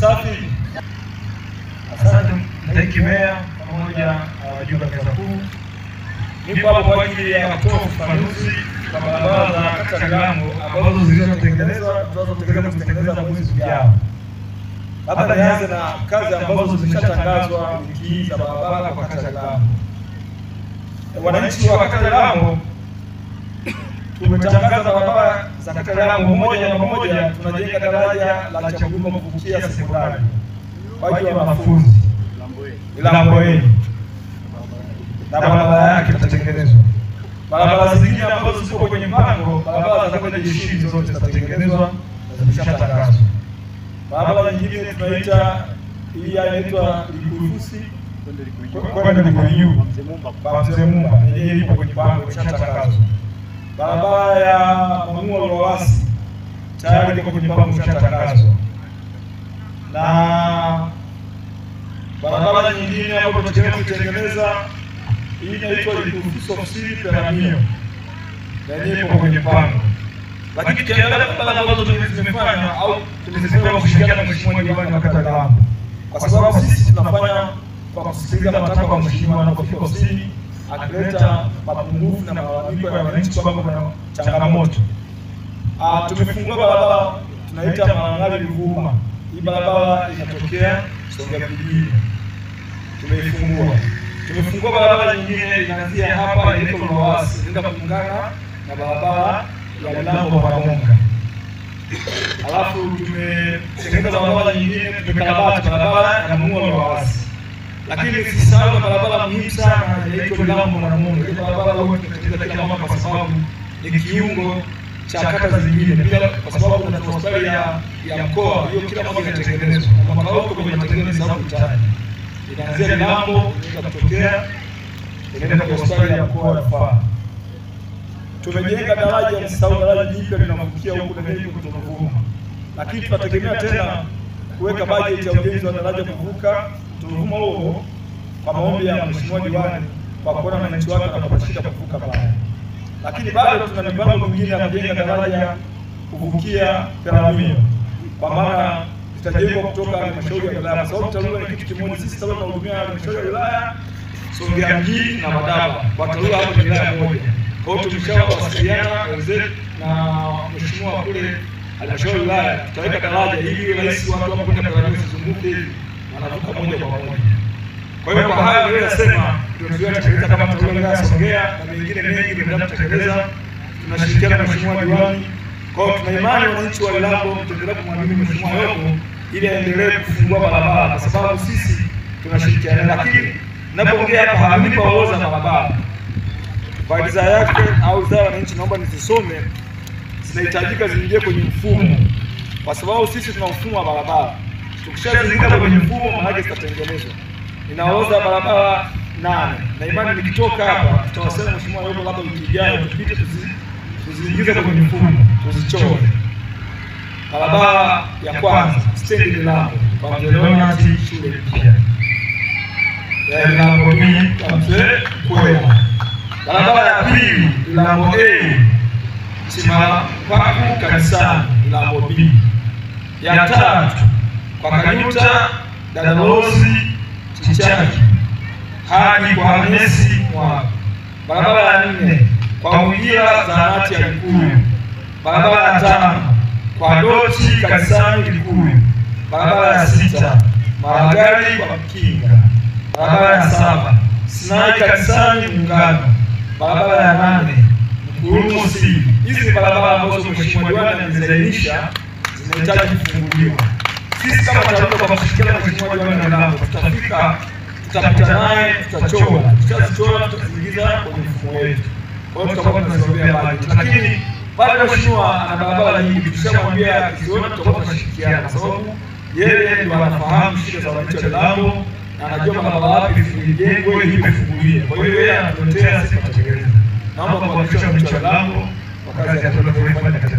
safi. Asante Mteki Meya pamoja na wajumbe wa baraza kuu. Nipo hapa kwa ajili ya kutoa ufafanuzi kwa barabara za kata Lilambo ambazo zilizotengenezwa na mwezi ujao. Labda nianze na kazi ambazo zimeshatangazwa wiki hii za barabara kwa kata Lilambo. Wananchi wa kata Lilambo tumetangaza barabara za kata Lilambo moja kwa moja. Tunajenga daraja la Chaguma kuvukia sekondari kwa ajili ya wanafunzi Lilambo na barabara yake itatengenezwa. Barabara zingine ambazo ziko kwenye mpango, barabara za kwenda jeshini zote zitatengenezwa na zimeshatangazwa. Barabara nyingine tunaita hii inaitwa Likurufusi kwenda Likuyu kwa Mzee Mumba, yenyewe ipo kwenye mpango, imeshatangazwa. Barabara ya Mamua Lowasi tayari iko kwenye mpango, imeshatangazwa. Na barabara nyingine ambayo tunatengeneza hii inaitwa Likurufusi ofisi Peramio, yenyewe ipo kwenye mpango. Lakini tukiangalia barabara ambazo tumefanya au tumezifanya kushirikiana na Mheshimiwa Diwani wa kata Lilambo, kwa sababu sisi tunafanya kwa kusikiliza matakwa ya Mheshimiwa anapofika ofisini akileta mapungufu na malalamiko ya wananchi kwamba kuna changamoto. Tumefungua barabara tunaita Malangali Ruvuma. Hii barabara inatokea Songea mjini. Tumefungua barabara nyingine inaanzia hapa inaitwa Lowasi, inaenda kuungana na barabara ya Lilambo kwa Monga. Alafu tumetengeneza barabara nyingine, tumekarabati barabara ya Mamua Lowasi. Lakini sisahau barabara muhimu sana inaitwa Lilambo na Monga. Hii barabara huwa tunatengeneza kila mwaka kwa sababu ni kiungo cha kata zingine, pia kwa sababu kuna hospitali ya mkoa, hiyo kila mwaka inatengenezwa. Na mwaka huu kwenye matengenezo hapo tayari inaanzia Lilambo inaenda kutokea inaenda kwa hospitali ya mkoa ya Rufaa. Tumejenga daraja msahau, daraja jipya linavukia huko na hiyo kutoka Ruvuma. Lakini tunategemea tena kuweka bajeti ya ujenzi wa daraja kuvuka Ruvuma huko kwa maombi ya Mheshimiwa Diwani kwa kuona wananchi wake wanapata shida kuvuka pale. Lakini bado tuna mipango mingine ya kujenga daraja kuvukia Peramio, kwa maana tutajengwa kutoka halmashauri ya wilaya, sababu TARURA ni kitu kimoja. Sisi TARURA tunahudumia halmashauri ya wilaya Songea mjini na Madaba, kwa TARURA hapo ni wilaya moja. Kwa hiyo tumeshawasiliana wenzetu na Mheshimiwa kule halmashauri ya wilaya, tutaweka daraja ili iwe rahisi watu hapo kwenda Peramio usizunguke hivi, wanavuka moja kwa moja. Kwa hiyo kwa haya ndio nasema tunatekeleza kama TARURA wilaya Songea na mengine mengi tunaendelea kutekeleza, tunashirikiana na Mheshimiwa Diwani. Kwa hiyo tuna imani wananchi wa Lilambo mtaendelea kumwamini Mheshimiwa Yoko ili aendelee kufungua barabara, kwa sababu sisi tunashirikiana. Lakini ninapoongea hapa hanipa orodha za barabara kwa ridhaa yake au za wananchi, naomba nizisome, zinahitajika ziingie kwenye mfumo, kwa sababu sisi tuna mfumo wa barabara. Tukishaziingiza kwenye mfumo maana zitatengenezwa. Ninaorodha barabara 8 na imani nikitoka hapa tutawasiliana Mheshimiwa Yoko labda wiki ijayo tupite tuziingize kwenye mfumo tuzichore. Barabara ya kwanza stendi Lilambo kwa Mzee Leonard shule mpya ya Lilambo kwa Mzee Kwela. Barabara ya pili Lilambo Chimapaku kanisani Lilambo B. Ya tatu kwa Kanyuta Dadalozi Chichaki hadi kwa Hamesi Mwaka. Barabara ya 4 kwa Mwijira zahanati ya Likuyu. Barabara ya 5 kwa Doti kanisani Likuyu. Barabara ya 6 Maragari kwa Mkinga. Barabara ya 7 Sinai kanisani Muungano. Barabara ya 8 Mkurumo C. Hizi ni barabara ambazo Mheshimiwa Diwani amezainisha zinahitaji kufunguliwa. Sisi kama TARURA kwa kushirikiana na Mheshimiwa Diwani wa Lilambo tutapita naye, tutachora, tutaziingiza kwenye mfumo wetu. Kwa hiyo tutakuwa tunasimamia bajeti. Lakini pale Mheshimiwa ana barabara nyingi, tukishamwambia kiziona tutakuwa tunashirikiana, kwa sababu yeye ndio anafahamu shida za wananchi wa Lilambo na anajua barabara wapi zijengwe ili kufungulie. Kwa hiyo yeye anatuletea, sisi tutatekeleza. Naomba kuhakikisha wananchi wa Lilambo kwa kazi ya TARURA katika